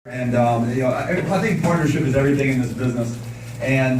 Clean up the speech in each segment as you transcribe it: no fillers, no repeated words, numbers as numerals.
And I think partnership is everything in this business, and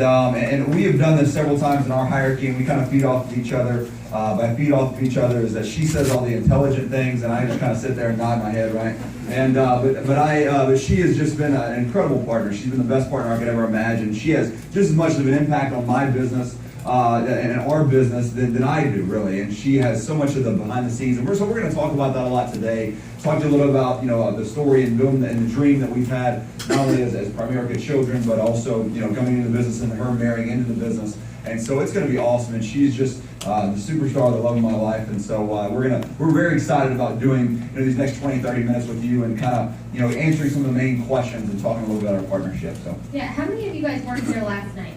we have done this several times in our hierarchy, and we kind of feed off of each other. By feed off of each other is that she says all the intelligent things, and I just kind of sit there and nod my head, right? And but she has just been an incredible partner. She's been the best partner I could ever imagine. She has just as much of an impact on my business and our business than I do, really. And she has so much of the behind the scenes. And we're going to talk about that a lot today. Talk to you a little about the story and the dream that we've had, not only as Primerica children, but also coming into the business and her marrying into the business. And so it's going to be awesome. And she's just the superstar, the love of my life. And so we're very excited about doing these next 20-30 minutes with you and kind of answering some of the main questions and talking a little bit about our partnership. So yeah, how many of you guys weren't here last night?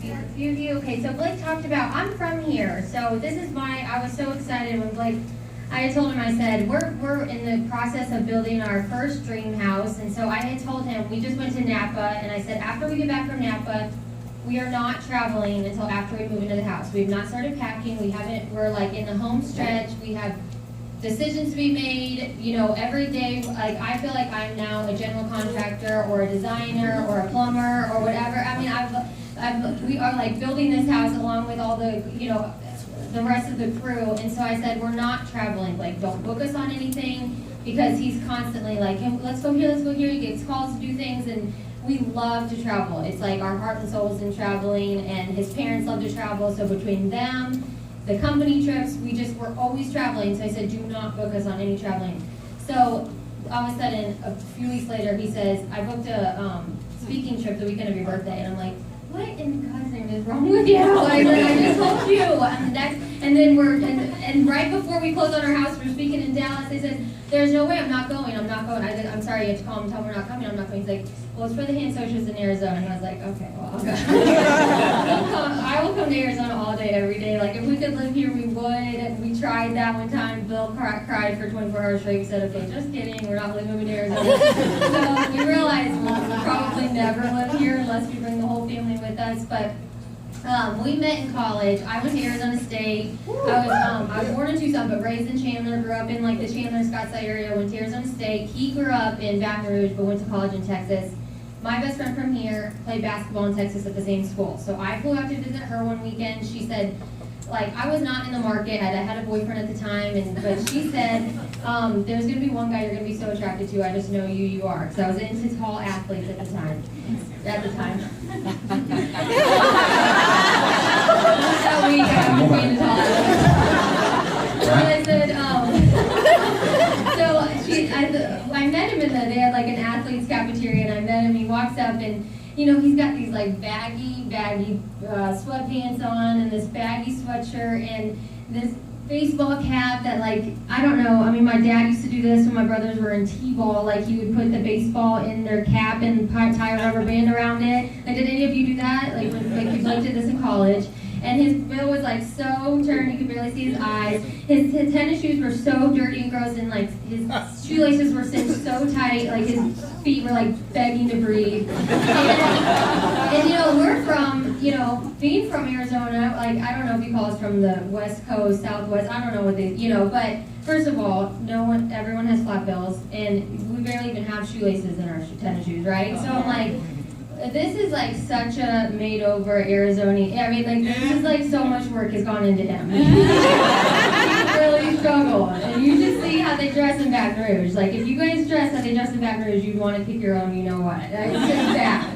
A few of you. Okay, so Blake talked about, I'm from here, so this is I was so excited when Blake, I had told him, I said, we're in the process of building our first dream house, and so I had told him, we just went to Napa, and I said, after we get back from Napa, we are not traveling until after we move into the house. We've not started packing, we're like in the home stretch, we have decisions to be made, every day. Like, I feel like I'm now a general contractor or a designer or a plumber or whatever. I mean, we are like building this house along with all the, the rest of the crew. And so I said, we're not traveling. Like, don't book us on anything, because he's constantly like, hey, let's go here, let's go here. He gets calls to do things, and we love to travel. It's like our heart and soul is in traveling, and his parents love to travel. So between them, the company trips, we're always traveling. So I said, do not book us on any traveling. So all of a sudden, a few weeks later, he says, I booked a speaking trip the weekend of your birthday. And I'm like, what in God's name is wrong with you? Like, I just told you. And then right before we closed on our house, we're speaking in Dallas. They said, there's no way, I'm not going. I said, I'm sorry, you have to call him and tell him we're not coming. I'm not going. He's like, well, it's for the hand socials in Arizona. And I was like, okay, well, I'll go. I will come to Arizona all day, every day. Like, if we could live here, we would. We tried that one time. Bill cried for 24 hours straight. We said, okay, just kidding. We're not moving to Arizona. So we realized we'll probably never live here unless we bring the whole family with us. But we met in college. I went to Arizona State. I was born in Tucson, but raised in Chandler. Grew up in like the Chandler, Scottsdale area. Went to Arizona State. He grew up in Baton Rouge, but went to college in Texas. My best friend from here played basketball in Texas at the same school. So I flew out to visit her one weekend. She said, like, I was not in the market. I had a boyfriend at the time, but she said, there's going to be one guy you're going to be so attracted to. I just know you are. Because I was into tall athletes at the time. That's how we got into tall athletes. So I said, I met him they had like an athlete's cafeteria, and I met him. He walks up, and he's got these like baggy sweatpants on, and this baggy sweatshirt, and this baseball cap that, like, I don't know. I mean, my dad used to do this when my brothers were in t-ball. Like, he would put the baseball in their cap and tie a rubber band around it. Like, did any of you do that? Like you did this in college. And his bill was like so turned, you could barely see his eyes. His tennis shoes were so dirty and gross, and like his shoelaces were cinched so tight, like his feet were like begging to breathe. And we're from, being from Arizona, like, I don't know if you call us from the West Coast, Southwest, I don't know what they, but first of all, everyone has flat bills, and we barely even have shoelaces in our tennis shoes, right? So I'm like, this is like such a made-over Arizona. I mean, like, this is like so much work has gone into him. He really struggled. And you just see how they dress in Baton Rouge. Like, if you guys dress how they dress in Baton Rouge, you'd want to pick your own, you know what. It's just bad.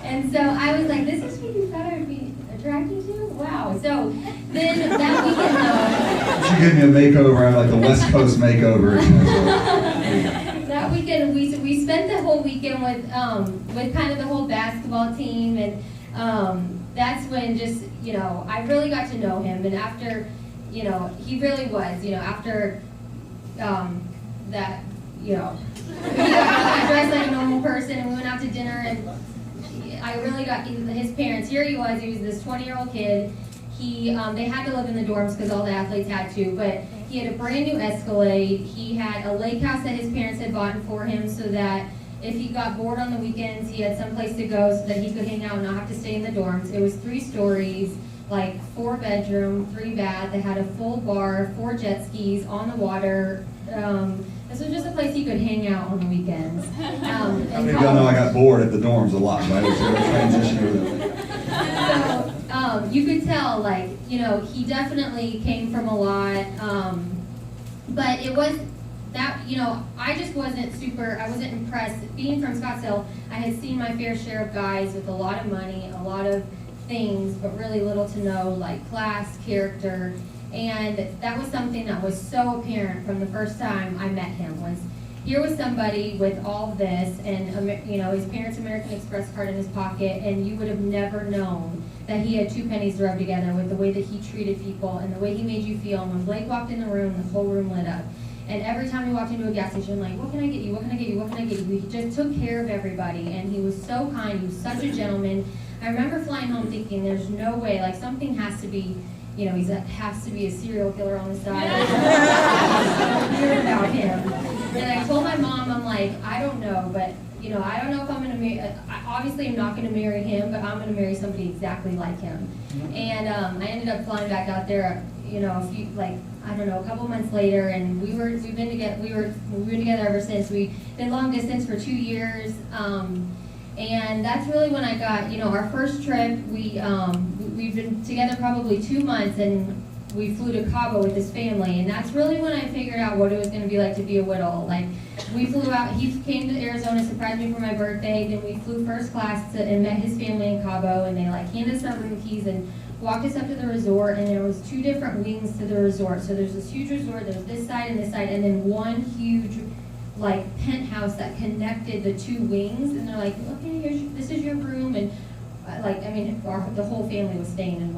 And so I was like, this is what you thought I would be attracted to? Wow. So then that weekend, she gave me a makeover, like the West Coast makeover. That weekend, we spent the whole weekend with kind of the whole basketball team, and that's when just, I really got to know him, and after, he really was, after that, I dressed like a normal person, and we went out to dinner, and I really got his parents. Here he was this 20-year-old kid. They had to live in the dorms because all the athletes had to, but he had a brand new Escalade. He had a lake house that his parents had bought for him so that if he got bored on the weekends, he had some place to go so that he could hang out and not have to stay in the dorms. It was 3 stories, like 4 bedroom, 3 bath. They had a full bar, 4 jet skis on the water. This was just a place he could hang out on the weekends. How many of y'all know I got bored at the dorms a lot, so I was going to transition over there. So, you could tell, like, you know, he definitely came from a lot, but it was that, you know, I wasn't impressed. Being from Scottsdale, I had seen my fair share of guys with a lot of money, a lot of things, but really little to no, like, class, character, and that was something that was so apparent from the first time I met him. Here was somebody with all this, and you know, his parents' American Express card in his pocket, and you would have never known that he had 2 pennies to rub together with the way that he treated people and the way he made you feel. And when Blake walked in the room, the whole room lit up. And every time he walked into a gas station, like, what can I get you? What can I get you? What can I get you? He just took care of everybody, and he was so kind. He was such a gentleman. I remember flying home thinking, there's no way, like, something has to be, you know, has to be a serial killer on the side. I hear about him. And I told my mom, I'm like, I don't know, but, you know, I don't know if I'm going to marry, obviously I'm not going to marry him, but I'm going to marry somebody exactly like him. And I ended up flying back out there, you know, a couple months later, and we've been together ever since. We've been long distance for 2 years, and that's really when I got, you know, our first trip. We've been together probably 2 months, and we flew to Cabo with his family, and that's really when I figured out what it was going to be like to be a Whittle. Like, we flew out, he came to Arizona, surprised me for my birthday, then we flew first class and met his family in Cabo, and they like handed us our room keys and walked us up to the resort, and there was 2 different wings to the resort. So there's this huge resort, there's this side, and then one huge like penthouse that connected the 2 wings, and they're like, okay, this is your room, and the whole family was staying in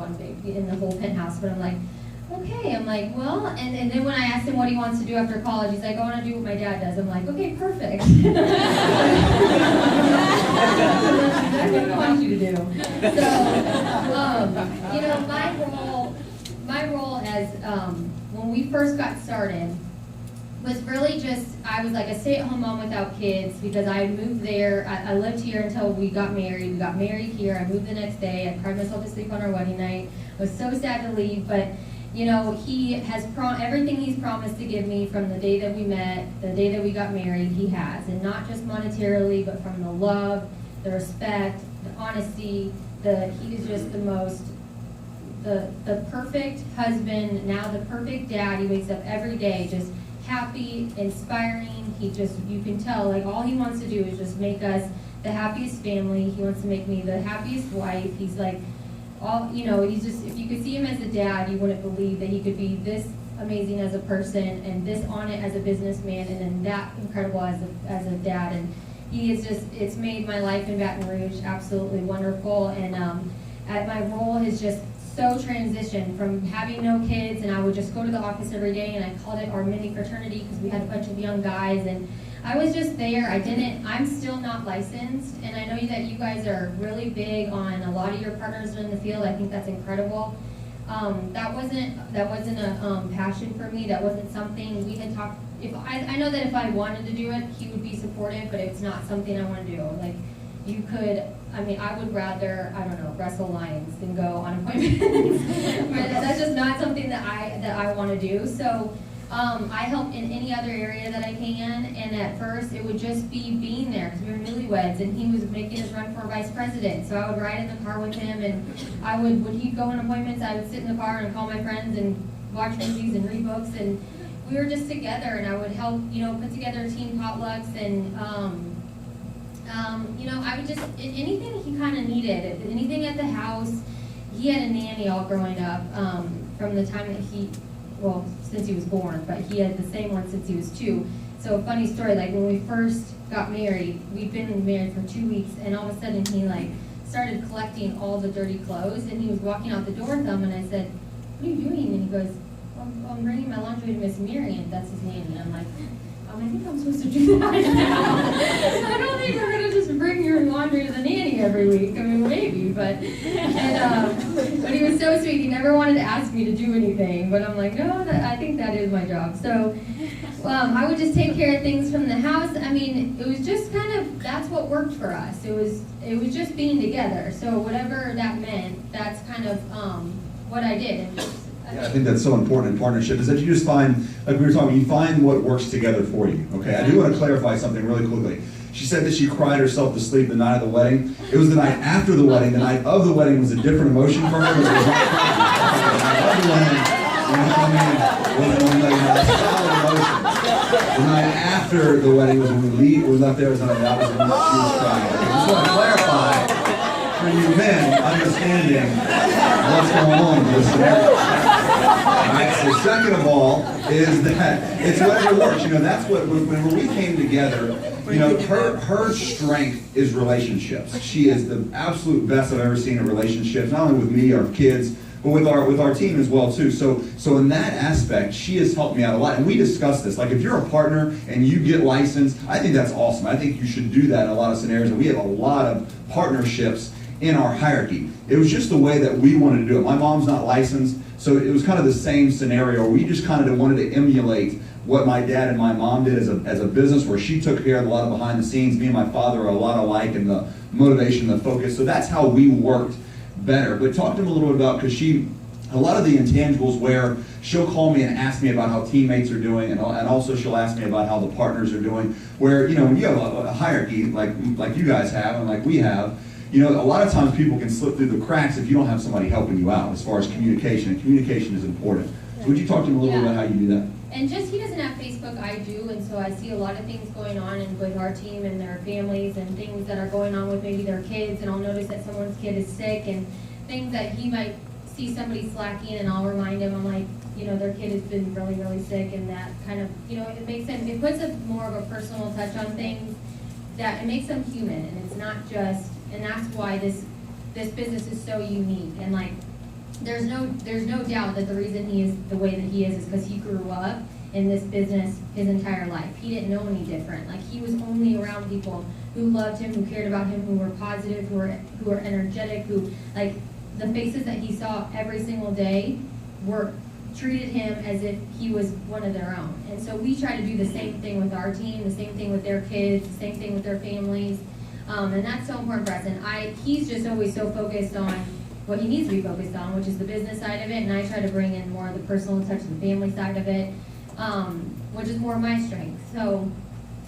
the whole penthouse, but I'm like, okay, I'm like, well, and then when I asked him what he wants to do after college, he's like, I want to do what my dad does. I'm like, okay, perfect. That's what I want you to do. So, you know, my role as, when we first got started, was really just, I was like a stay-at-home mom without kids because I moved there. I lived here until we got married. We got married here. I moved the next day. I cried myself to sleep on our wedding night. I was so sad to leave, but you know, he has everything he's promised to give me from the day that we met, the day that we got married, he has. And not just monetarily, but from the love, the respect, the honesty, he is just the perfect husband, now the perfect dad. He wakes up every day just happy, inspiring. You can tell, like, all he wants to do is just make us the happiest family. He wants to make me the happiest wife. He's like, he's just, if you could see him as a dad, you wouldn't believe that he could be this amazing as a person and this on it as a businessman and then that incredible as a dad. And he is just, it's made my life in Baton Rouge absolutely wonderful. And my role has just so transitioned from having no kids, and I would just go to the office every day, and I called it our mini fraternity because we had a bunch of young guys, and I was just there. I'm still not licensed, and I know that you guys are really big on a lot of your partners in the field. I think that's incredible. That wasn't a passion for me. That wasn't something we had talked. I know that if I wanted to do it, he would be supportive, but it's not something I want to do. Like, I would rather, wrestle lions than go on appointments. But that's just not something that I want to do. So I help in any other area that I can, and at first it would just be being there because we were newlyweds, and he was making his run for vice president. So I would ride in the car with him, and when he'd go on appointments, I would sit in the car and call my friends and watch movies and read books, and we were just together, and I would help, put together team potlucks, and I would just, anything he kind of needed, anything at the house. He had a nanny all growing up from the time that since he was born, but he had the same one since he was 2. So a funny story, like when we first got married, we'd been married for 2 weeks, and all of a sudden he started collecting all the dirty clothes, and he was walking out the door with them, and I said, what are you doing? And he goes, I'm bringing my laundry to Miss Marion, that's his nanny. I'm like, I think I'm supposed to do that now. I don't think we're going to just bring your laundry to the nanny every week. I mean, maybe, but he was so sweet. He never wanted to ask me to do anything, but I'm like, no, I think that is my job. So I would just take care of things from the house. I mean, it was just that's what worked for us. It was just being together. So whatever that meant, that's kind of what I did. And Yeah, I think that's so important in partnership, is that you just find, like we were talking, you find what works together for you, okay? I do want to clarify something really quickly. She said that she cried herself to sleep the night of the wedding. It was the night after the wedding. The night of the wedding was a different emotion for her. It was not crying. The night of the wedding, you know what I mean? Was a solid emotion. The night after the wedding was when we left Arizona. That was when she was crying. I just want to clarify for you men understanding what's going on with this scenario. Alright, so second of all is that it's whatever works. You know, that's what, when we came together, you know, her strength is relationships. She is the absolute best I've ever seen in relationships, not only with me, our kids, but with our team as well too. So in that aspect, she has helped me out a lot. And we discussed this. Like, if you're a partner and you get licensed, I think that's awesome. I think you should do that in a lot of scenarios. And we have a lot of partnerships in our hierarchy. It was just the way that we wanted to do it. My mom's not licensed, so it was kind of the same scenario. We just kind of wanted to emulate what my dad and my mom did as a business, where she took care of a lot of behind the scenes. Me and my father are a lot alike in the motivation, the focus. So that's how we worked better. But talk to him a little bit about, because a lot of the intangibles where she'll call me and ask me about how teammates are doing, and also she'll ask me about how the partners are doing. Where, you know, when you have a hierarchy like you guys have and like we have, you know, a lot of times people can slip through the cracks if you don't have somebody helping you out as far as communication, and communication is important. So would you talk to him a little bit about how you do that? And just, he doesn't have Facebook, I do, and so I see a lot of things going on and with our team and their families, and things that are going on with maybe their kids, and I'll notice that someone's kid is sick, and things that he might see somebody slacking, and I'll remind him, I'm like, you know, their kid has been really, really sick, and that kind of, you know, it makes them, it puts a more of a personal touch on things, that it makes them human, and it's not just, and that's why this business is so unique. And like, there's no doubt that the reason he is the way that he is because he grew up in this business his entire life. He didn't know any different. Like, he was only around people who loved him, who cared about him, who were positive, who were energetic, who, like, the faces that he saw every single day treated him as if he was one of their own. And so we try to do the same thing with our team, the same thing with their kids, the same thing with their families. And that's so important for us. And he's just always so focused on what he needs to be focused on, which is the business side of it. And I try to bring in more of the personal touch, the family side of it, which is more of my strength. So,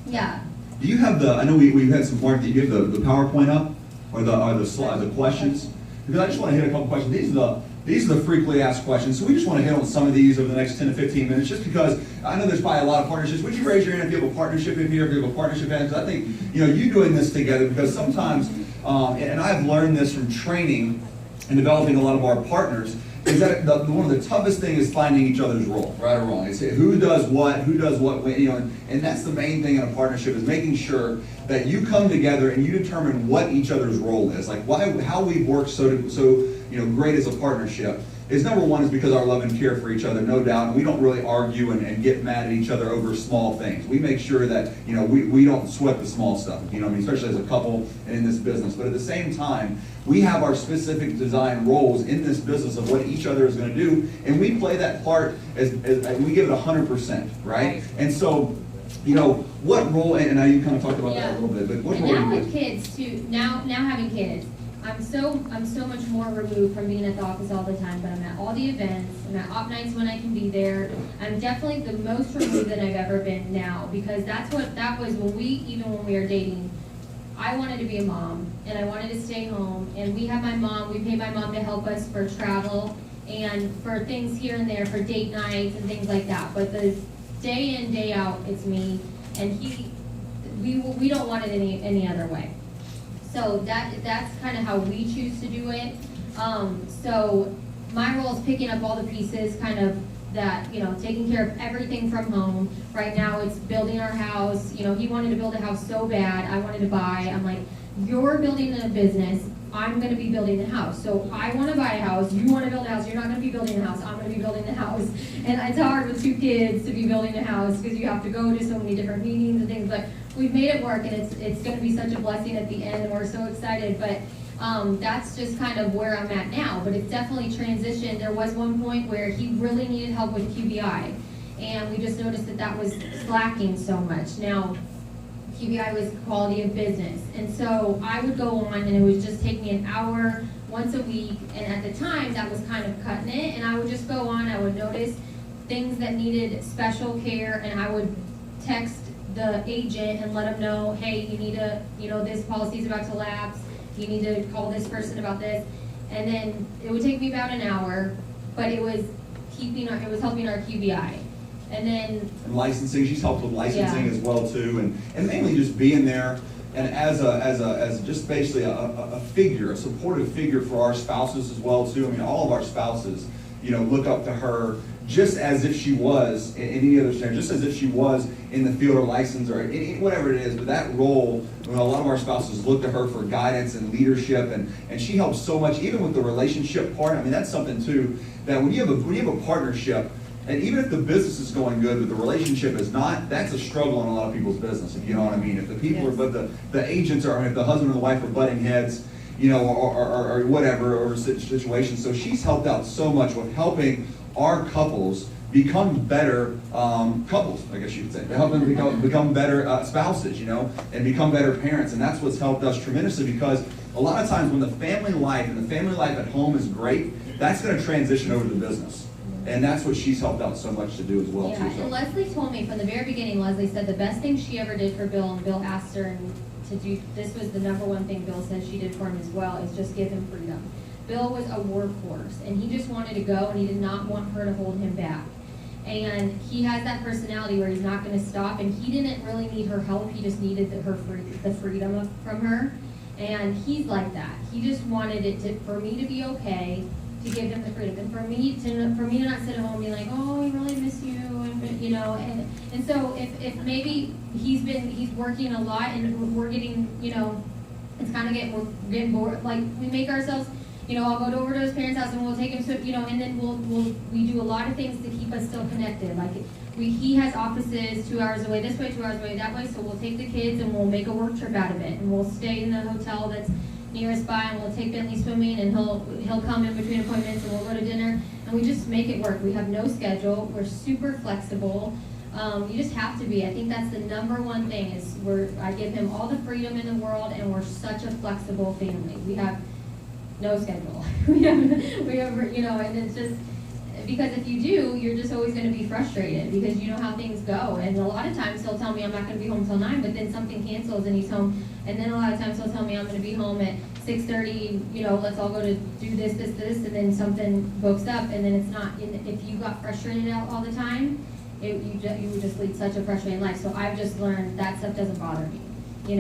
yeah. Do you have I know we've had some mark, do you have the PowerPoint up? Or the questions? Because I just want to hit a couple questions. These are the frequently asked questions. So we just want to hit on some of these over the next 10 to 15 minutes, just because I know there's probably a lot of partnerships. Would you raise your hand if you have a partnership in here, if you have a partnership in? Because I think, you know, you doing this together, because sometimes, and I've learned this from training and developing a lot of our partners, is that one of the toughest things is finding each other's role, right or wrong. It's who does what, you know, and that's the main thing in a partnership, is making sure that you come together and you determine what each other's role is. Like, how we've worked so you know, great as a partnership is, number one, is because our love and care for each other, no doubt, and we don't really argue and get mad at each other over small things. We make sure that, you know, we don't sweat the small stuff, you know, I mean, especially as a couple in this business. But at the same time, we have our specific design roles in this business of what each other is going to do, and we play that part as we give it 100%, right? And so, you know, what role, and now you kind of talked about that a little bit, but what role? And now with kids too, now having kids, I'm so much more removed from being at the office all the time, but I'm at all the events, I'm at op nights when I can be there. I'm definitely the most removed that I've ever been now, because that was when we were dating, I wanted to be a mom, and I wanted to stay home, and we pay my mom to help us for travel, and for things here and there, for date nights and things like that, but the day in, day out, it's me, and we don't want it any other way. So that's kind of how we choose to do it. So my role is picking up all the pieces, kind of that, you know, taking care of everything from home. Right now it's building our house. You know, he wanted to build a house so bad. I wanted to buy. I'm like, you're building a business. I'm going to be building the house. So I want to buy a house. You want to build a house. You're not going to be building the house. I'm going to be building the house. And it's hard with 2 kids to be building a house because you have to go to so many different meetings and things. But we've made it work, and it's going to be such a blessing at the end, and we're so excited. But that's just kind of where I'm at now. But it's definitely transitioned. There was one point where he really needed help with QBI, and we just noticed that was slacking so much. Now, QBI was quality of business. And so I would go on, and it would just take me an hour once a week, and at the time, that was kind of cutting it, and I would just go on, I would notice things that needed special care, and I would text the agent and let them know, hey, you need to, this policy is about to lapse, you need to call this person about this, and then it would take me about an hour, but it was helping our QBI. And then licensing, she's helped with licensing as well too, and mainly just being there and as just basically a figure, a supportive figure for our spouses as well too. I mean, all of our spouses, look up to her just as if she was in any other center, just as if she was in the field or license or whatever it is. But that role, a lot of our spouses look to her for guidance and leadership, and she helps so much, even with the relationship part. I mean, that's something too, that when you have a partnership, and even if the business is going good, but the relationship is not, that's a struggle in a lot of people's business, if you know what I mean. If the people Yes. but the agents are, if the husband and the wife are butting heads, or whatever, or situations. So she's helped out so much with helping our couples become better couples, I guess you could say. They help them become better spouses, and become better parents. And that's what's helped us tremendously, because a lot of times when the family life at home is great, that's going to transition over to the business. And that's what she's helped out so much to do as well, yeah, too. So. And Leslie told me from the very beginning, Leslie said the best thing she ever did for Bill, and Bill asked her to do, this was the number one thing Bill said she did for him as well, is just give him freedom. Bill was a workhorse, and he just wanted to go, and he did not want her to hold him back. And he has that personality where he's not going to stop, and he didn't really need her help. He just needed the freedom from her. And he's like that. He just wanted for me to be okay, to give him the freedom, and for me to not sit at home and be like, oh, we really miss you, and so if maybe he's working a lot, and we're getting, it's kind of we're getting bored, like we make ourselves. I'll go over to his parents' house and we'll take him to, and then we do a lot of things to keep us still connected. Like he has offices 2 hours away this way, 2 hours away that way, so we'll take the kids and we'll make a work trip out of it, and we'll stay in the hotel that's nearest by, and we'll take Bentley swimming, and he'll come in between appointments, and we'll go to dinner, and we just make it work. We have no schedule. We're super flexible. You just have to be. I think that's the number one thing is I give him all the freedom in the world, and we're such a flexible family. We have no schedule. we have, and it's just, because if you do, you're just always going to be frustrated because you know how things go. And a lot of times he'll tell me I'm not going to be home till 9, but then something cancels and he's home. And then a lot of times he'll tell me I'm going to be home at 6:30, let's all go to do this, and then something books up, and then it's not. If you got frustrated out all the time, you would just lead such a frustrating life. So I've just learned that stuff doesn't bother me,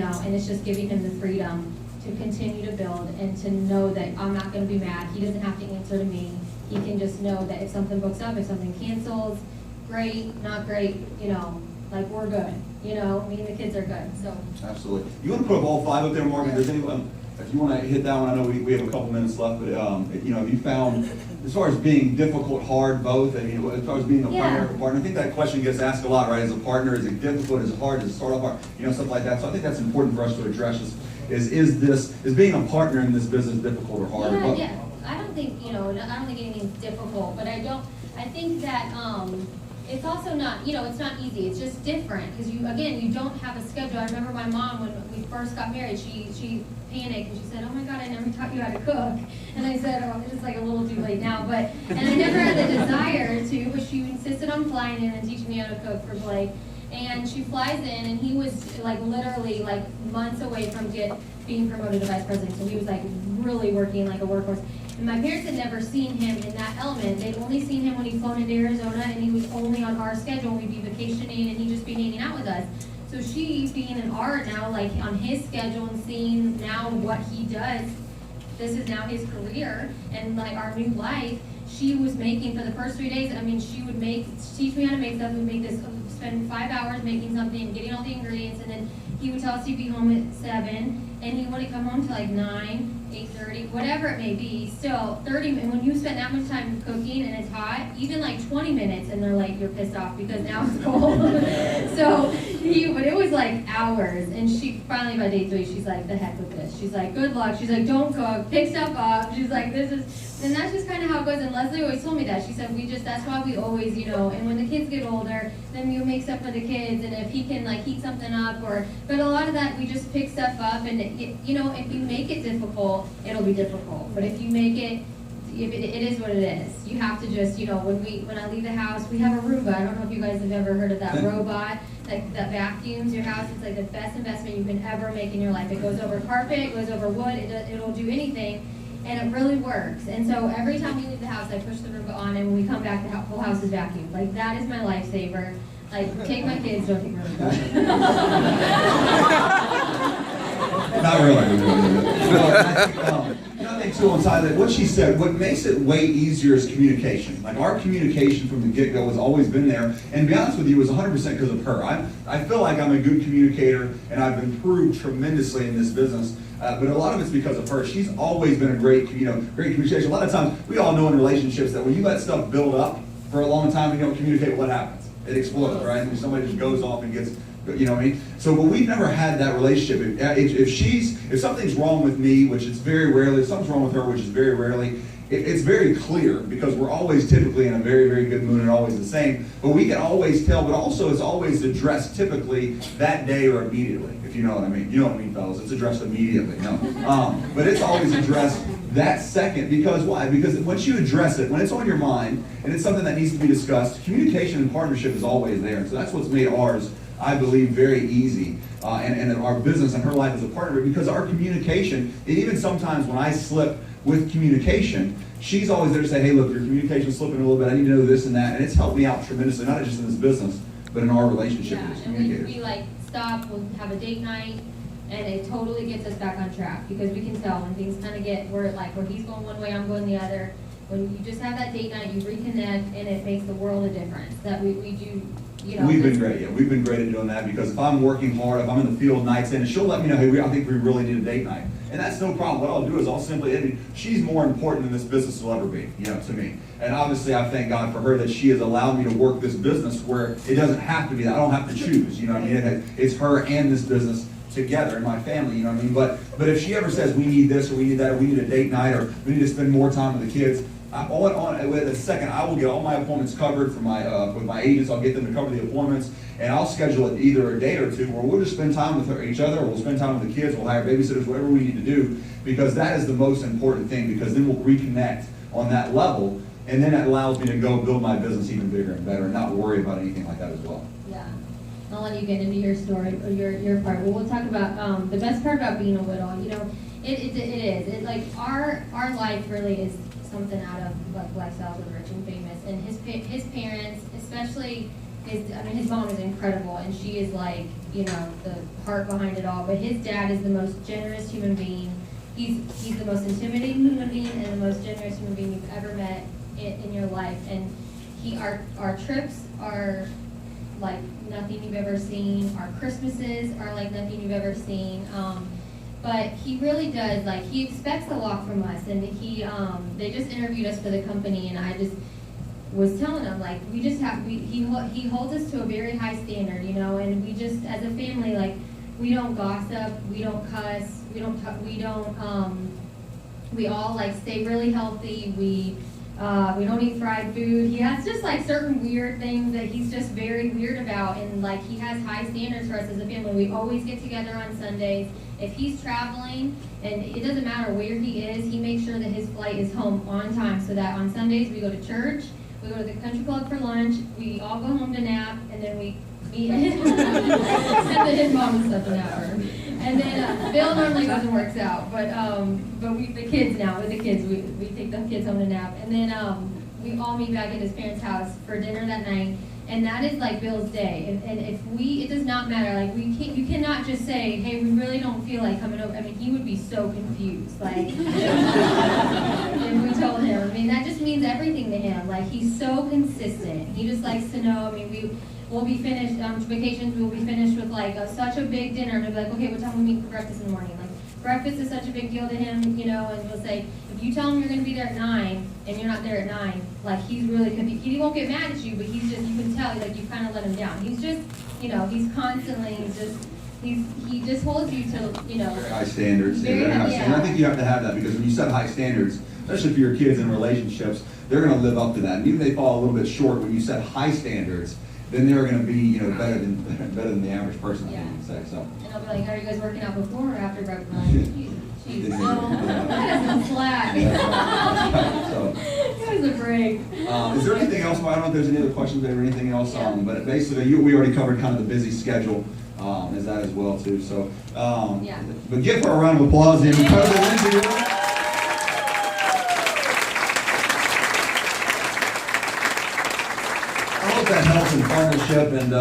and it's just giving him the freedom to continue to build and to know that I'm not going to be mad. He doesn't have to answer to me. He can just know that if something books up, if something cancels, great, not great, like we're good. Me and the kids are good. So absolutely. You want to put up all 5 up there, Morgan? Does anyone, if you want to hit that one, I know we have a couple minutes left, but have you found, as far as being difficult, hard, both, as far as being a partner, I think that question gets asked a lot, right? As a partner, is it difficult, is it hard, does it start off hard, stuff like that. So I think that's important for us to address. Is being a partner in this business difficult or hard? Yeah. I don't think anything's difficult, but I think that it's also not, it's not easy. It's just different because you don't have a schedule. I remember my mom when we first got married, she panicked and she said, "Oh my God, I never taught you how to cook." And I said, "Oh, it's like a little too late now." And I never had the desire to, but she insisted on flying in and teaching me how to cook for Blake. And she flies in, and he was literally months away from being promoted to vice president. So he was really working like a workhorse. And my parents had never seen him in that element. They'd only seen him when he'd flown into Arizona, and he was only on our schedule. We'd be vacationing, and he'd just be hanging out with us. So she, being an art now, on his schedule and seeing now what he does, this is now his career and our new life. She was making for the first 3 days. I mean, she would teach me how to make stuff. We'd make this, spend 5 hours making something, getting all the ingredients, and then he would tell us he'd be home at 7, and he wouldn't come home till 9. 8:30, whatever it may be, still 30, and when you spend that much time cooking and it's hot, even 20 minutes and they're you're pissed off because now it's cold. But it was hours, and she finally by day 3, she's like, the heck with this. She's like, good luck. She's like, don't cook, pick stuff up. She's like, and that's just kind of how it goes. And Leslie always told me that. She said, that's why we always, and when the kids get older, then you make stuff for the kids, and if he can heat something up, but a lot of that, we just pick stuff up, and you know, if you make it difficult, it'll be difficult. But if you make it, if it is what it is. You have to just, you know, when I leave the house, we have a Roomba. I don't know if you guys have ever heard of that robot that vacuums your house. It's like the best investment you can ever make in your life. It goes over carpet, it goes over wood, it'll do anything, and it really works. And so every time we leave the house, I push the Roomba on, and when we come back, the whole house is vacuumed. Like, that is my lifesaver. Like, take my kids, don't take my Roomba. Not really. No, I think too, on top of that, what she said, what makes it way easier is communication. Like, our communication from the get-go has always been there, and to be honest with you, it was 100% because of her. I feel like I'm a good communicator, and I've improved tremendously in this business, but a lot of it's because of her. She's always been a great communication. A lot of times, we all know in relationships that when you let stuff build up for a long time and you don't communicate, what happens? It explodes, right? And somebody just goes off and gets, you know what I mean? So, but we've never had that relationship. If something's wrong with me, which is very rarely, if something's wrong with her, which is very rarely, it's very clear because we're always typically in a very, very good mood and always the same. But we can always tell, but also it's always addressed typically that day or immediately, if you know what I mean. You know what I mean, fellas? It's addressed immediately, no. But it's always addressed that second, because why? Because once you address it, when it's on your mind and it's something that needs to be discussed, communication and partnership is always there. And so that's what's made ours, I believe, very easy, and our business and her life as a partner, because our communication, and even sometimes when I slip with communication, she's always there to say, hey, look, your communication's slipping a little bit, I need to know this and that, and it's helped me out tremendously, not just in this business, but in our relationship as communicators. We like stop, we'll have a date night, and it totally gets us back on track, because we can tell when things kind of get, where he's going one way, I'm going the other. When you just have that date night, you reconnect, and it makes the world a difference. That we do. You know, we've been great, yeah. We've been great at doing that, because if I'm working hard, if I'm in the field nights in, and she'll let me know, hey, I think we really need a date night. And that's no problem. What I'll do is I'll simply, she's more important than this business will ever be, you know, to me. And obviously I thank God for her that she has allowed me to work this business where it doesn't have to be that. I don't have to choose, you know what I mean? It's her and this business together, and my family, you know what I mean? But if she ever says we need this, or we need that, or we need a date night, or we need to spend more time with the kids, with a second, I will get all my appointments covered for with my agents. I'll get them to cover the appointments, and I'll schedule it either a day or two where we'll just spend time with each other, or we'll spend time with the kids, we'll hire babysitters, whatever we need to do, because that is the most important thing, because then we'll reconnect on that level, and then that allows me to go build my business even bigger and better and not worry about anything like that as well. Yeah. I'll let you get into your story, or your part. Well, we'll talk about the best part about being a Whittle. You know, it is. It like our life really is something out of like Lifestyles of Rich and Famous, and his parents, especially his mom is incredible, and she is like, you know, the heart behind it all. But his dad is the most generous human being. He's the most intimidating human being and the most generous human being you've ever met in your life. And our trips are like nothing you've ever seen. Our Christmases are like nothing you've ever seen. But he really does, like, he expects a lot from us, and they just interviewed us for the company, and I just was telling him, like, he holds us to a very high standard, you know, and we just, as a family, like, we don't gossip, we don't cuss, we all, like, stay really healthy, we don't eat fried food. He has just like certain weird things that he's just very weird about, and like he has high standards for us as a family. We always get together on Sundays. If he's traveling, and it doesn't matter where he is, he makes sure that his flight is home on time, so that on Sundays we go to church, we go to the country club for lunch, we all go home to nap, and then we eat. Except that his mom is such an hour. And then Bill normally goes and works out, but with the kids, we take the kids home to nap, and then we all meet back at his parents' house for dinner that night, and that is like Bill's day. And if it does not matter, like you cannot just say, hey, we really don't feel like coming over. I mean, he would be so confused, like. And we told him, I mean, that just means everything to him. Like, he's so consistent. He just likes to know. I mean, we'll be finished, vacations, we'll be finished with like such a big dinner, and we'll be like, okay, what time we meet for breakfast in the morning? Like, breakfast is such a big deal to him, you know, and we'll say, if you tell him you're going to be there at 9, and you're not there at 9, like, he's really confused. He won't get mad at you, but he's just, you can tell, like, you kind of let him down. He's just, you know, he's constantly he just holds you to, you know. Very high standards. Very high, yeah. And I think you have to have that, because when you set high standards, especially for your kids in relationships, they're going to live up to that. And even if they fall a little bit short, when you set high standards, then they're going to be, better than the average person, I would say. So. And I'll be like, are you guys working out before or after breakfast? She's so, that is some slack. So, it was a break. Is there anything else? I don't know if there's any other questions or anything else, but basically we already covered kind of the busy schedule as that as well too. So, but give her a round of applause, the incredible Lindsey. I hope that helps in partnership, and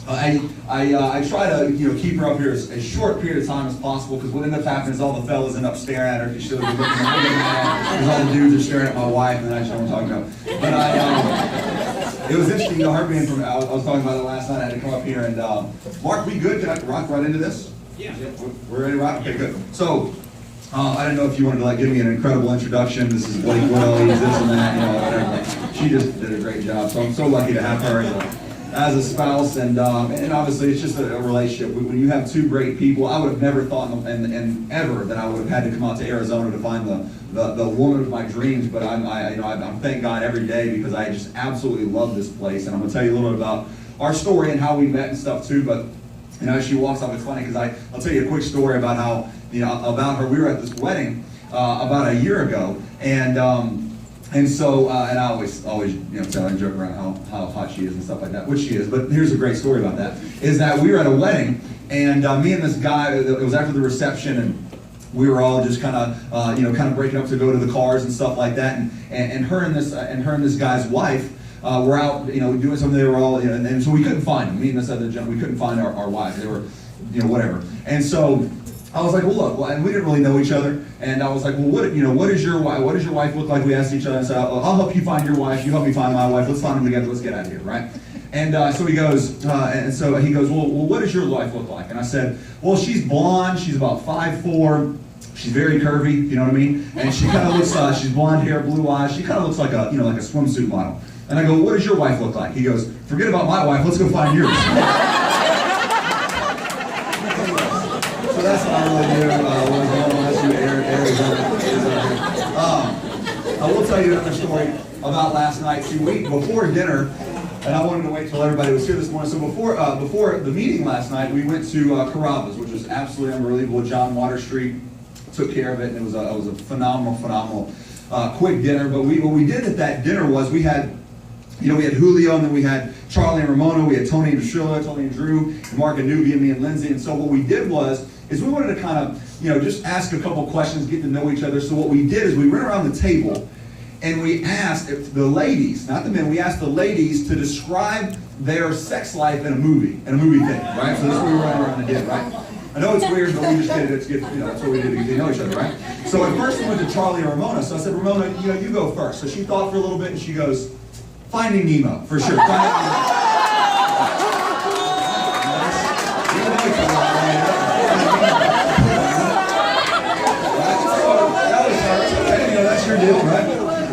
I try to keep her up here as short period of time as possible, because what ends up happening is all the fellas end up staring at her because she'll be looking at me, because all the dudes are staring at my wife, and I know what I'm talking about. But it was interesting, her being from. I was talking about it last night. I had to come up here and Mark, we good? Can I rock right into this? Yeah. We're ready to rock. Okay, good. So. I didn't know if you wanted to give me an incredible introduction. This is Blake Whittle, he's this and that, whatever. She just did a great job. So I'm so lucky to have her as a spouse, and obviously it's just a relationship. When you have two great people, I would have never thought and ever that I would have had to come out to Arizona to find the woman of my dreams. But I'm thank God every day, because I just absolutely love this place. And I'm gonna tell you a little bit about our story and how we met and stuff too. But as she walks up, it's funny because I'll tell you a quick story about how. About her. We were at this wedding about a year ago, and so I always tell her and joke around how hot she is and stuff like that, which she is. But here's a great story about that: is that we were at a wedding, and me and this guy. It was after the reception, and we were all just kind of breaking up to go to the cars and stuff like that, and her and this guy's wife. Were out, doing something. They were all, and so we couldn't find them. Me and this other gentleman, we couldn't find our wives. They were, whatever. And so I was like, well, look, and we didn't really know each other. And I was like, well, what does your wife look like? We asked each other, and said, I'll help you find your wife. You help me find my wife. Let's find them together. Let's get out of here, right? And so he goes, well, what does your wife look like? And I said, well, she's blonde. She's about 5'4". She's very curvy. You know what I mean? And she kind of looks, she's blonde hair, blue eyes. She kind of looks like a, like a swimsuit model. And I go, what does your wife look like? He goes, forget about my wife. Let's go find yours. So that's what I really do. I will tell you another story about last night. See, before dinner, and I wanted to wait till everybody was here this morning. So before the meeting last night, we went to Carrabba's, which was absolutely unbelievable. John Water Street took care of it, and it was a phenomenal quick dinner. But what we did at that dinner was we had Julio, and then we had Charlie and Ramona, we had Tony and Drusilla, Tony and Drew, and Mark and Nubia, me and Lindsey. And so what we did is we wanted to kind of, just ask a couple questions, get to know each other. So what we did is we went around the table and we asked the ladies, not the men, we asked the ladies to describe their sex life in a movie thing, right? So that's what we were around and did, right? I know it's weird, but we just did it. That's what we did to get to know each other, right? So at first we went to Charlie and Ramona. So I said, Ramona, you go first. So she thought for a little bit, and she goes, Finding Nemo, for sure. That's your deal, right?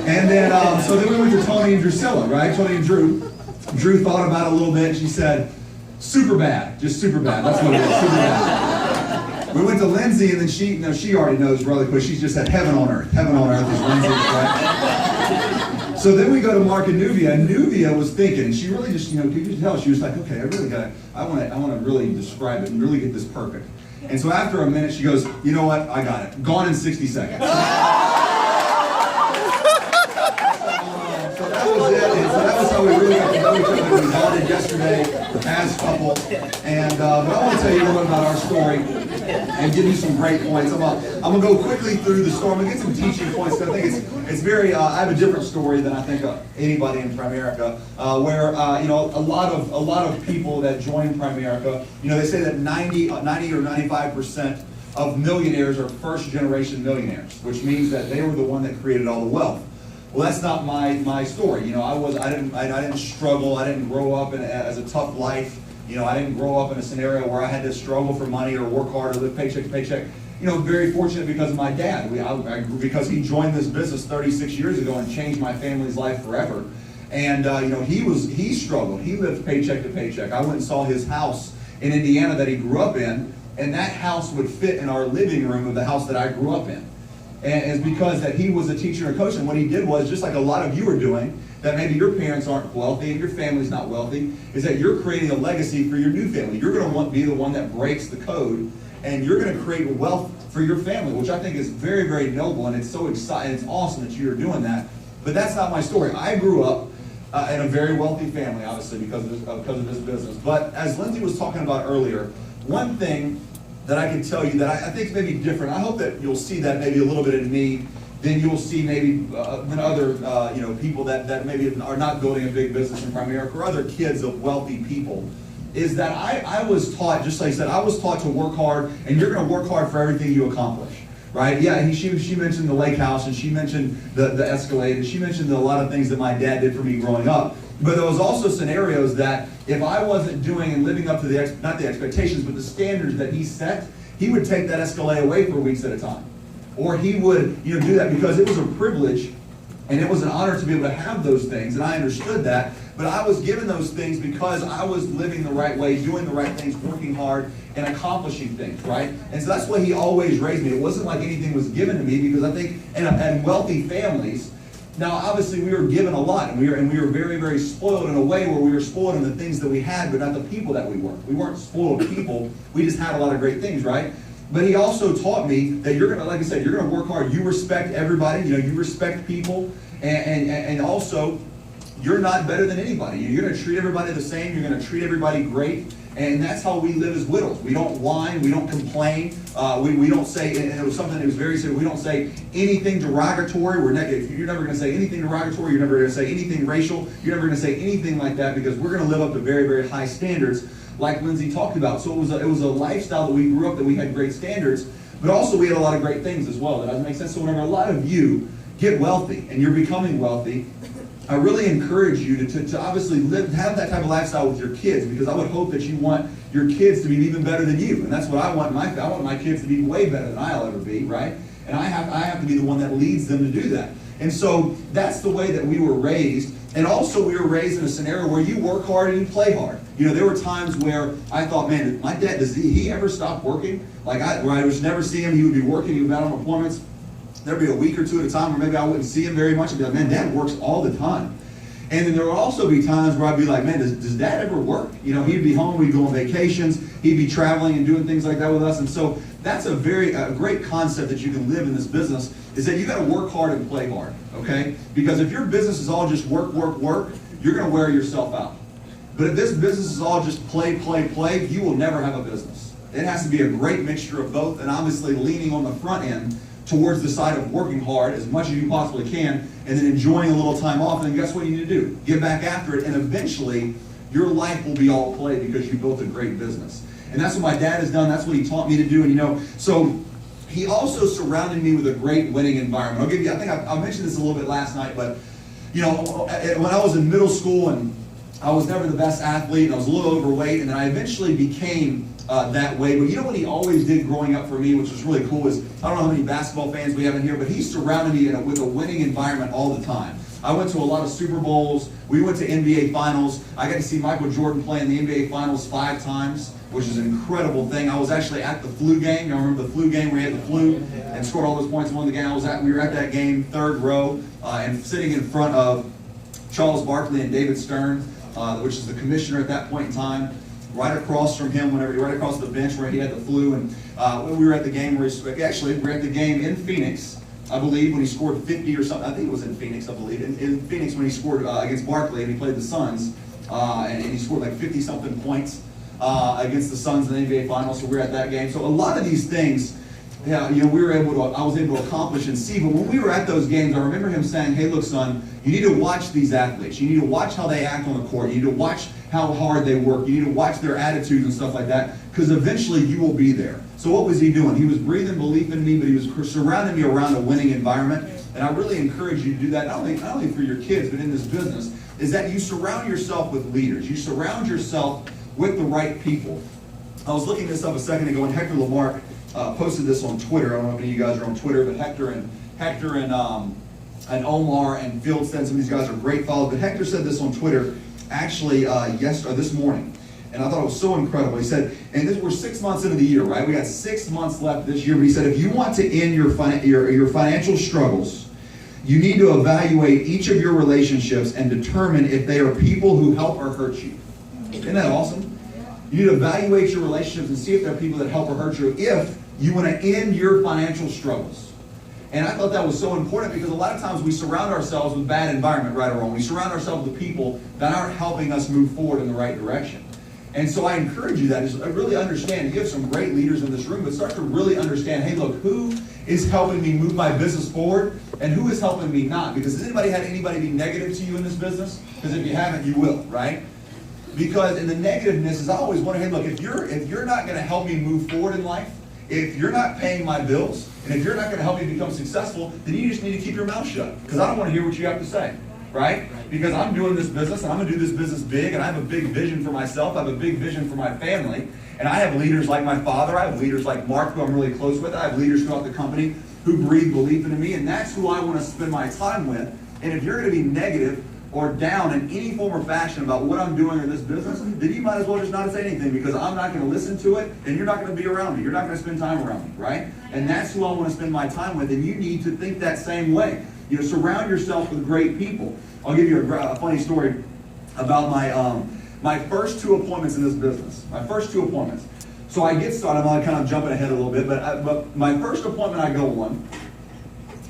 And then, so then we went to Tony and Drusilla, right? Tony and Drew. Drew thought about it a little bit, and she said, super bad, just super bad. That's what it is, super bad. We went to Lindsey, and then she already knows really quick. She just said, heaven on earth. Heaven on earth is Lindsey, right? So then we go to Mark and Nubia, and Nubia was thinking, and she really just, could you tell, she was like, okay, I want to really describe it and really get this perfect. And so after a minute, she goes, you know what, I got it. Gone in 60 seconds. So that was it, and so that was how we really got to know each other. We bonded yesterday as a couple, and but I want to tell you a little bit about our story and give you some great points. I'm gonna go quickly through the story. I'm gonna get some teaching points. I think it's very. I have a different story than I think anybody in Primerica, where a lot of people that join Primerica, they say that 90 or 95% of millionaires are first generation millionaires, which means that they were the one that created all the wealth. Well, that's not my story. I didn't struggle. I didn't grow up as a tough life. I didn't grow up in a scenario where I had to struggle for money or work hard or live paycheck to paycheck. Very fortunate because of my dad. Because he joined this business 36 years ago and changed my family's life forever. And he struggled. He lived paycheck to paycheck. I went and saw his house in Indiana that he grew up in, and that house would fit in our living room of the house that I grew up in. And it's because that he was a teacher and a coach, and what he did was, just like a lot of you are doing, that maybe your parents aren't wealthy and your family's not wealthy, is that you're creating a legacy for your new family. You're going to be the one that breaks the code, and you're going to create wealth for your family, which I think is very, very noble, and it's so exciting. It's awesome that you're doing that. But that's not my story. I grew up in a very wealthy family, obviously, because of this business. But as Lindsey was talking about earlier, one thing that I can tell you that I think is maybe different, I hope that you'll see that maybe a little bit in me, than you'll see maybe than other people that maybe are not building a big business in Prime America, or other kids of wealthy people, is that I was taught, just like I said, I was taught to work hard, and you're going to work hard for everything you accomplish. Right? Yeah, she mentioned the lake house, and she mentioned the Escalade, and she mentioned a lot of things that my dad did for me growing up. But there was also scenarios that if I wasn't doing and living up to not the expectations, but the standards that he set, he would take that Escalade away for weeks at a time. Or he would do that because it was a privilege and it was an honor to be able to have those things, and I understood that. But I was given those things because I was living the right way, doing the right things, working hard, and accomplishing things, right? And so that's why he always raised me. It wasn't like anything was given to me, because I think in wealthy families, now obviously we were given a lot, and we were very, very spoiled in a way where we were spoiled in the things that we had, but not the people that we were. We weren't spoiled people. We just had a lot of great things, right? But he also taught me that you're gonna, like I said, you're gonna work hard. You respect everybody. You respect people, and also you're not better than anybody. You're gonna treat everybody the same. You're gonna treat everybody great. And that's how we live as Whittles. We don't whine, we don't complain, we don't say, and it was something that was very serious, we don't say anything derogatory. You're never going to say anything derogatory, you're never going to say anything racial, you're never going to say anything like that, because we're going to live up to very, very high standards, like Lindsey talked about. So it was a lifestyle that we grew up, that we had great standards, but also we had a lot of great things as well. That doesn't make sense. So whenever a lot of you get wealthy, and you're becoming wealthy, I really encourage you to obviously have that type of lifestyle with your kids, because I would hope that you want your kids to be even better than you. And that's what I want. I want my kids to be way better than I'll ever be, right? And I have to be the one that leads them to do that. And so that's the way that we were raised. And also we were raised in a scenario where you work hard and you play hard. There were times where I thought, man, my dad, does he ever stop working? Where I would never see him. He would be working, he would be out on appointments. There'd be a week or two at a time where maybe I wouldn't see him very much. I'd be like, man, Dad works all the time. And then there would also be times where I'd be like, man, does Dad ever work? He'd be home, we'd go on vacations, he'd be traveling and doing things like that with us. And so that's a great concept that you can live in this business, is that you got to work hard and play hard, okay? Because if your business is all just work, work, work, you're going to wear yourself out. But if this business is all just play, play, play, you will never have a business. It has to be a great mixture of both, and obviously leaning on the front end towards the side of working hard as much as you possibly can, and then enjoying a little time off, and then guess what you need to do? Get back after it, and eventually your life will be all play because you built a great business. And that's what my dad has done. That's what he taught me to do. And so he also surrounded me with a great winning environment. I think I mentioned this a little bit last night, but when I was in middle school, and I was never the best athlete, and I was a little overweight, and then I eventually became that way. But what he always did growing up for me, which was really cool, is, I don't know how many basketball fans we have in here, but he surrounded me with a winning environment all the time. I went to a lot of Super Bowls. We went to NBA Finals. I got to see Michael Jordan play in the NBA Finals 5 times, which is an incredible thing. I was actually at the flu game. Y'all remember the flu game where he had the flu and scored all those points and won the game? We were at that game, 3rd row, and sitting in front of Charles Barkley and David Stern, which is the commissioner at that point in time. Right across from him, right across the bench where he had the flu, and we were at the game we were at the game in Phoenix, I believe, when he scored 50 or something. I think it was in Phoenix, I believe. In Phoenix when he scored against Barkley, and he played the Suns, and he scored like 50-something points against the Suns in the NBA Finals. So we were at that game. So a lot of these things, I was able to accomplish and see. But when we were at those games, I remember him saying, "Hey, look, son, you need to watch these athletes. You need to watch how they act on the court. You need to watch how hard they work. You need to watch their attitudes and stuff like that, because eventually you will be there." So what was he doing? He was breathing belief in me, but he was surrounding me around a winning environment. And I really encourage you to do that, not only for your kids, but in this business, is that you surround yourself with leaders. You surround yourself with the right people. I was looking this up a second ago, and Hector Lamarck posted this on Twitter. I don't know if any of you guys are on Twitter, but Hector and Omar and Field said some of these guys are great followers. But Hector said this on Twitter actually this morning. And I thought it was so incredible. He said, and we're 6 months into the year, right? We got 6 months left this year. But he said, if you want to end your financial struggles, you need to evaluate each of your relationships and determine if they are people who help or hurt you. Isn't that awesome? You need to evaluate your relationships and see if they're people that help or hurt you if you want to end your financial struggles. And I thought that was so important because a lot of times we surround ourselves with bad environment, right or wrong. We surround ourselves with people that aren't helping us move forward in the right direction. And so I encourage you that is really understand. You have some great leaders in this room, but start to really understand, hey, look, who is helping me move my business forward and who is helping me not? Because has anybody had anybody be negative to you in this business? Because if you haven't, you will, right? Because in the negativeness is I always wonder, hey, look, if you're not going to help me move forward in life, if you're not paying my bills, and if you're not going to help me become successful, then you just need to keep your mouth shut. Because I don't want to hear what you have to say, right? Because I'm doing this business, and I'm going to do this business big, and I have a big vision for myself. I have a big vision for my family. And I have leaders like my father. I have leaders like Mark, who I'm really close with. I have leaders throughout the company who breathe belief into me, and that's who I want to spend my time with. And if you're going to be negative or down in any form or fashion about what I'm doing in this business, then you might as well just not say anything because I'm not going to listen to it and you're not going to be around me. You're not going to spend time around me, right? And that's who I want to spend my time with, and you need to think that same way. You know, surround yourself with great people. I'll give you a funny story about my first 2 appointments in this business. My first 2 appointments. So I get started, I'm kind of jumping ahead a little bit, but my first appointment I go on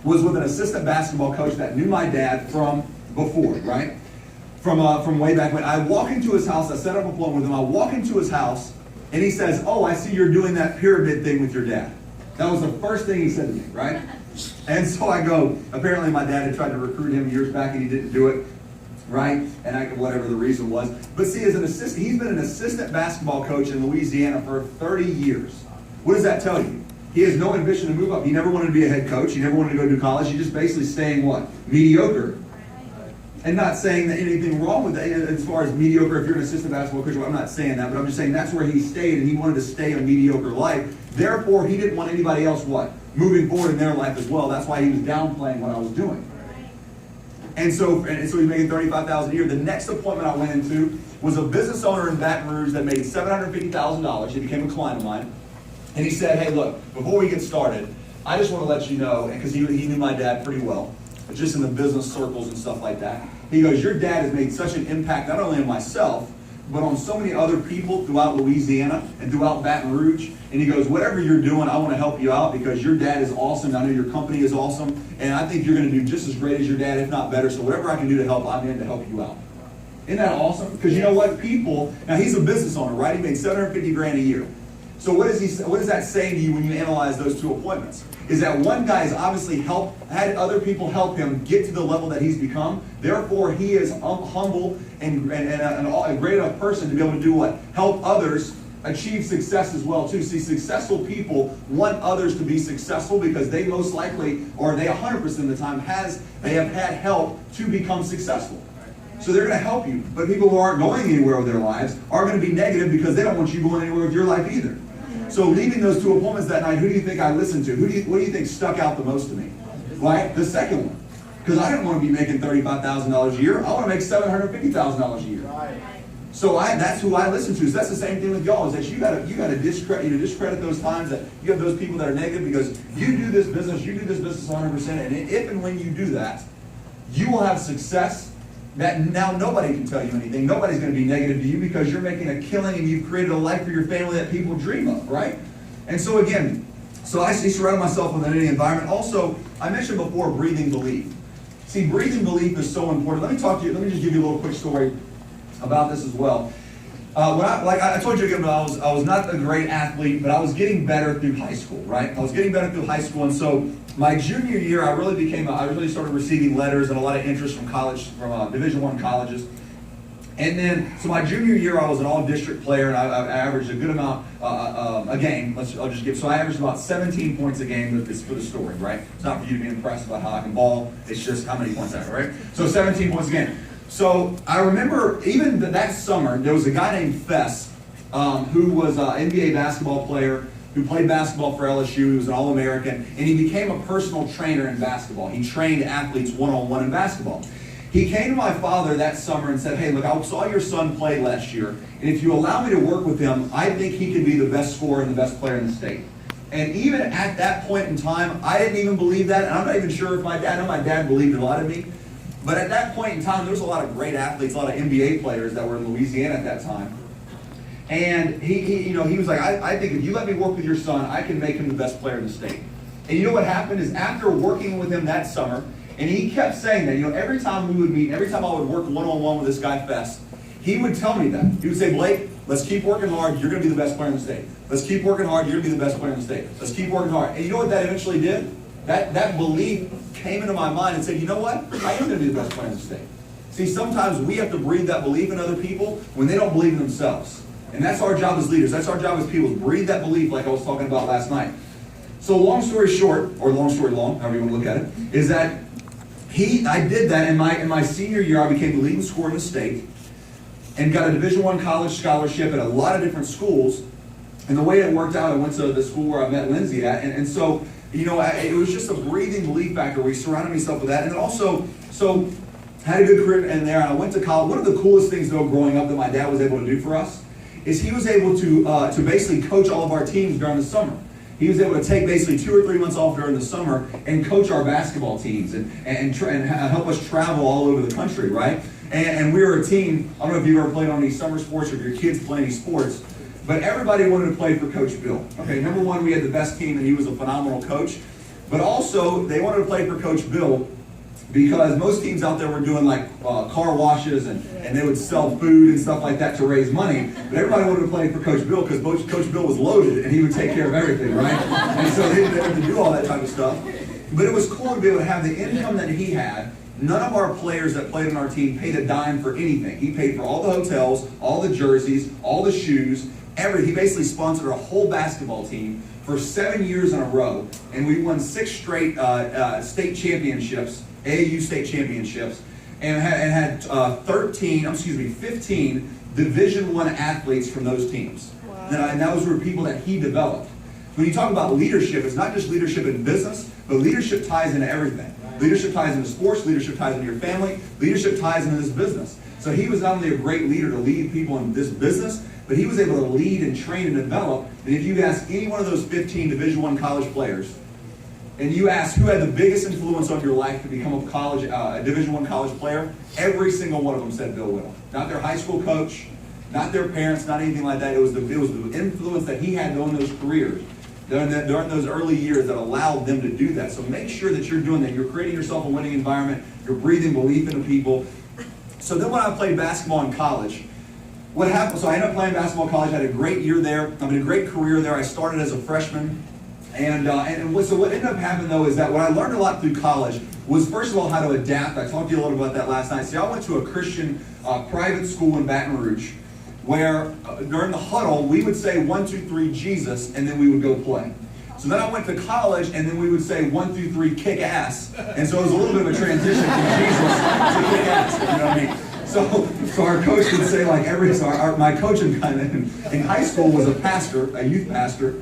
was with an assistant basketball coach that knew my dad from before, right? From way back when. I walk into his house, I set up an appointment with him, I walk into his house, and he says, oh, I see you're doing that pyramid thing with your dad. That was the first thing he said to me, right? And so I go, apparently my dad had tried to recruit him years back and he didn't do it, right? And whatever the reason was. But see, as an assistant, he's been an assistant basketball coach in Louisiana for 30 years. What does that tell you? He has no ambition to move up. He never wanted to be a head coach. He never wanted to go to college. He's just basically staying what? Mediocre. And not saying that anything wrong with that as far as mediocre. If you're an assistant basketball coach, I'm not saying that, but I'm just saying that's where he stayed, and he wanted to stay a mediocre life. Therefore, he didn't want anybody else what? Moving forward in their life as well. That's why he was downplaying what I was doing. And so he's making $35,000 a year. The next appointment I went into was a business owner in Baton Rouge that made $750,000. He became a client of mine. And he said, hey, look, before we get started, I just want to let you know, because he knew my dad pretty well, just in the business circles and stuff like that. He goes, your dad has made such an impact, not only on myself, but on so many other people throughout Louisiana and throughout Baton Rouge. And he goes, whatever you're doing, I want to help you out because your dad is awesome. I know your company is awesome. And I think you're going to do just as great as your dad, if not better. So whatever I can do to help, I'm in to help you out. Isn't that awesome? Because you know what? People, now he's a business owner, right? He made $750,000 a year. So what does that say to you when you analyze those 2 appointments? Is that one guy has obviously had other people help him get to the level that he's become. Therefore, he is humble and a great enough person to be able to do what? Help others achieve success as well too. See, successful people want others to be successful because they most likely, or they 100% of the time, they have had help to become successful. So they're going to help you. But people who aren't going anywhere with their lives are going to be negative because they don't want you going anywhere with your life either. So leaving those 2 appointments that night, who do you think I listened to? What do you think stuck out the most to me? Right? The second one. Because I didn't want to be making $35,000 a year. I want to make $750,000 a year. So that's who I listen to. So that's the same thing with y'all, is that you got to discredit those times that you have those people that are negative because you do this business 100%. And if and when you do that, you will have success that now nobody can tell you anything. Nobody's going to be negative to you because you're making a killing and you've created a life for your family that people dream of, right? And so again, I surround myself with any environment. Also, I mentioned before breathing belief. See, breathing belief is so important. Let me just give you a little quick story about this as well. Like I told you again, I was not a great athlete, but I was getting better through high school, right? I was getting better through high school, and so my junior year, I really started receiving letters and a lot of interest from Division I colleges. And then, so my junior year, I was an all-district player, and I averaged a good amount a game. So I averaged about 17 points a game. It's for the story, right? It's not for you to be impressed about how I can ball. It's just how many points I have, right? So 17 points a game. So I remember even that summer, there was a guy named Fess who was an NBA basketball player who played basketball for LSU. He was an All-American, and he became a personal trainer in basketball. He trained athletes one-on-one in basketball. He came to my father that summer and said, hey, look, I saw your son play last year, and if you allow me to work with him, I think he can be the best scorer and the best player in the state. And even at that point in time, I didn't even believe that, and I'm not even sure if I know my dad believed a lot of me, but at that point in time, there was a lot of great athletes, a lot of NBA players that were in Louisiana at that time. And he was like, I think if you let me work with your son, I can make him the best player in the state. And you know what happened is after working with him that summer, and he kept saying that, every time we would meet, every time I would work one-on-one with this guy, Fest, he would tell me that. He would say, Blake, let's keep working hard. You're going to be the best player in the state. Let's keep working hard. You're going to be the best player in the state. Let's keep working hard. And you know what that eventually did? That belief came into my mind and said, you know what? I am going to be the best player in the state. See, sometimes we have to breathe that belief in other people when they don't believe in themselves. And that's our job as leaders. That's our job as people, to breathe that belief like I was talking about last night. So long story short, or long story long, however you want to look at it, is that I did that in my senior year. I became the leading scorer in the state and got a Division I college scholarship at a lot of different schools. And the way it worked out, I went to the school where I met Lindsey at. And so, it was just a breathing belief factor where he surrounded myself with that. And then also, so had a good career in there. And I went to college. One of the coolest things, though, growing up that my dad was able to do for us is he was able to basically coach all of our teams during the summer. He was able to take basically 2 or 3 months off during the summer and coach our basketball teams and help us travel all over the country, right? And we were a team. I don't know if you've ever played on any summer sports or if your kids play any sports, but everybody wanted to play for Coach Bill. Okay, number one, we had the best team and he was a phenomenal coach. But also, they wanted to play for Coach Bill because most teams out there were doing like car washes and they would sell food and stuff like that to raise money. But everybody wanted to play for Coach Bill because Coach Bill was loaded and he would take care of everything, right? And so they didn't have to do all that type of stuff. But it was cool to be able to have the income that he had. None of our players that played on our team paid a dime for anything. He paid for all the hotels, all the jerseys, all the shoes, everything. He basically sponsored a whole basketball team for 7 years in a row. And we won 6 straight state championships, AAU state championships, and had 15 Division I athletes from those teams. Wow. And those were people that he developed. When you talk about leadership, it's not just leadership in business, but leadership ties into everything. Right. Leadership ties into sports, leadership ties into your family, leadership ties into this business. So he was not only a great leader to lead people in this business, but he was able to lead and train and develop. And if you ask any one of those 15 Division I college players, and you ask who had the biggest influence on your life to become a Division I college player, every single one of them said Bill Whittle. Not their high school coach, not their parents, not anything like that. It was the influence that he had on those careers during those early years that allowed them to do that. So make sure that you're doing that. You're creating yourself a winning environment. You're breathing belief into people. So then when I played basketball in college, what happened? So I ended up playing basketball in college. I had a great year there. I mean, a great career there. I started as a freshman. So what ended up happening, though, is that what I learned a lot through college was, first of all, how to adapt. I talked to you a little about that last night. See, I went to a Christian private school in Baton Rouge where during the huddle, we would say 1, 2, 3, Jesus, and then we would go play. So then I went to college, and then we would say 1, 2, 3, kick ass. And so it was a little bit of a transition from Jesus to kick ass. You know what I mean? So our coach would say my coach in high school was a pastor, a youth pastor.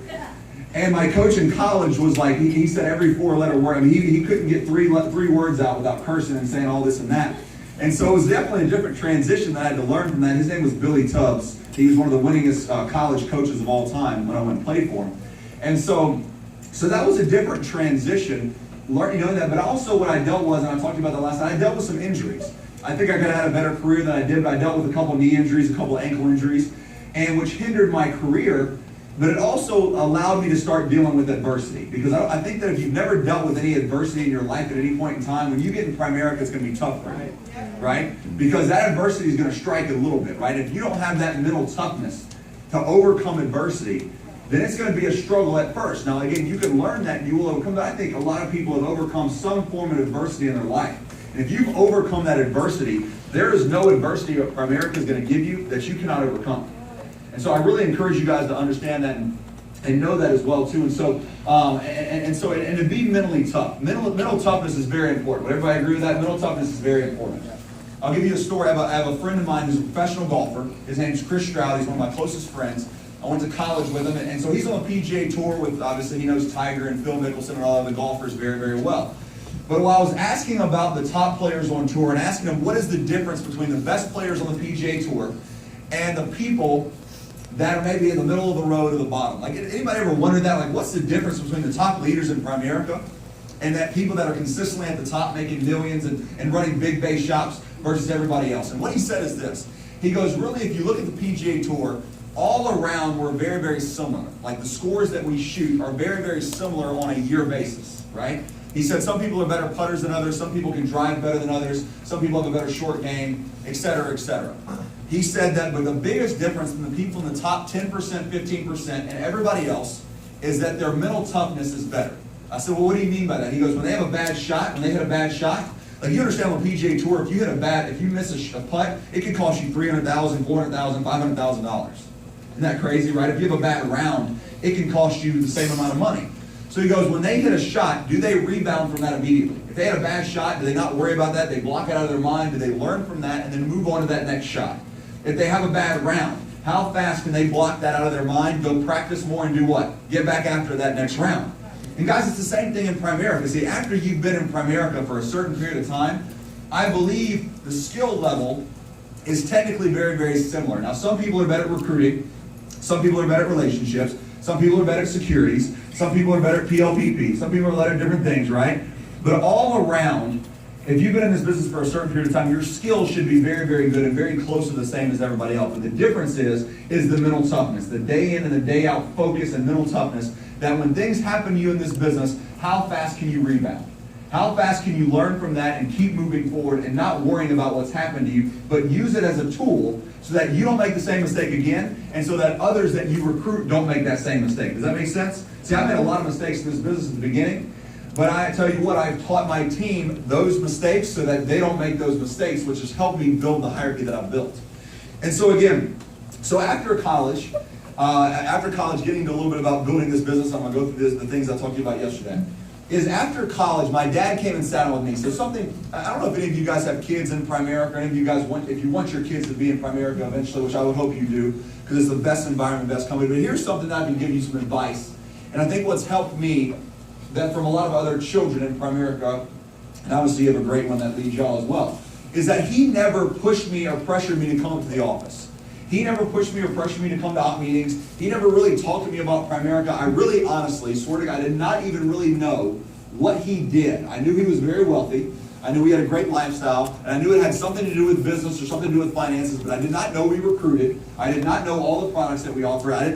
And my coach in college was like, he said every 4-letter word. I mean, he couldn't get three words out without cursing and saying all this and that. And so it was definitely a different transition that I had to learn from that. His name was Billy Tubbs. He was one of the winningest college coaches of all time when I went and played for him. And so that was a different transition, learning that. But also what I dealt with, and I talked about that last night, I dealt with some injuries. I think I could have had a better career than I did, but I dealt with a couple knee injuries, a couple ankle injuries, and which hindered my career. But it also allowed me to start dealing with adversity. Because I think that if you've never dealt with any adversity in your life at any point in time, when you get in Primerica, it's going to be tough for you. Right? Because that adversity is going to strike a little bit, right? If you don't have that mental toughness to overcome adversity, then it's going to be a struggle at first. Now, again, you can learn that and you will overcome that. I think a lot of people have overcome some form of adversity in their life. And if you've overcome that adversity, there is no adversity that Primerica is going to give you that you cannot overcome. And so I really encourage you guys to understand that and know that as well too. And so and to be mentally tough. Mental toughness is very important. Would everybody agree with that? Mental toughness is very important. I'll give you a story. I have a friend of mine who's a professional golfer. His name's Chris Stroud. He's one of my closest friends. I went to college with him, and so he's on a PGA tour with, obviously he knows Tiger and Phil Mickelson and all of the golfers very, very well. But while I was asking about the top players on tour and asking them what is the difference between the best players on the PGA Tour and the people that are maybe in the middle of the road or the bottom. Like, anybody ever wondered that? Like, what's the difference between the top leaders in Primerica and that people that are consistently at the top making millions and running big base shops versus everybody else? And what he said is this. He goes, really, if you look at the PGA Tour, all around we're very, very similar. Like, the scores that we shoot are very, very similar on a year basis, right? He said some people are better putters than others, some people can drive better than others, some people have a better short game, et cetera, et cetera. He said that, but the biggest difference in the people in the top 10%, 15%, and everybody else is that their mental toughness is better. I said, well, what do you mean by that? He goes, when they have a bad shot, when they hit a bad shot, like, you understand on the PGA Tour, if you miss a putt, it could cost you $300,000, $400,000, $500,000. Isn't that crazy, right? If you have a bad round, it can cost you the same amount of money. So he goes, when they hit a shot, do they rebound from that immediately? If they had a bad shot, do they not worry about that? They block it out of their mind? Do they learn from that and then move on to that next shot? If they have a bad round, how fast can they block that out of their mind, go practice more, and do what? Get back after that next round. And guys, it's the same thing in Primerica. See, after you've been in Primerica for a certain period of time, I believe the skill level is technically very, very similar. Now, some people are better at recruiting. Some people are better at relationships. Some people are better at securities. Some people are better at PLPP. Some people are better at different things, right? But all around, if you've been in this business for a certain period of time, your skills should be very, very good and very close to the same as everybody else. But the difference is the mental toughness, the day in and the day out focus and mental toughness, that when things happen to you in this business, how fast can you rebound? How fast can you learn from that and keep moving forward and not worrying about what's happened to you, but use it as a tool so that you don't make the same mistake again, and so that others that you recruit don't make that same mistake. Does that make sense? See, I made a lot of mistakes in this business at the beginning, but I tell you what, I've taught my team those mistakes so that they don't make those mistakes, which has helped me build the hierarchy that I've built. And so again, after college, getting into a little bit about building this business, I'm going to go through the things I talked to you about yesterday. Is after college, my dad came and sat with me. So something, I don't know if any of you guys have kids in Primerica, or any of you guys if you want your kids to be in Primerica eventually, which I would hope you do, because it's the best environment, best company. But here's something that I can give you some advice. And I think what's helped me, that from a lot of other children in Primerica, and obviously you have a great one that leads y'all as well, is that he never pushed me or pressured me to come to the office. He never pushed me or pressured me to come to op meetings. He never really talked to me about Primerica. I really, honestly, swear to God, I did not even really know what he did. I knew he was very wealthy. I knew he had a great lifestyle. And I knew it had something to do with business or something to do with finances, but I did not know we recruited. I did not know all the products that we offered. I didn't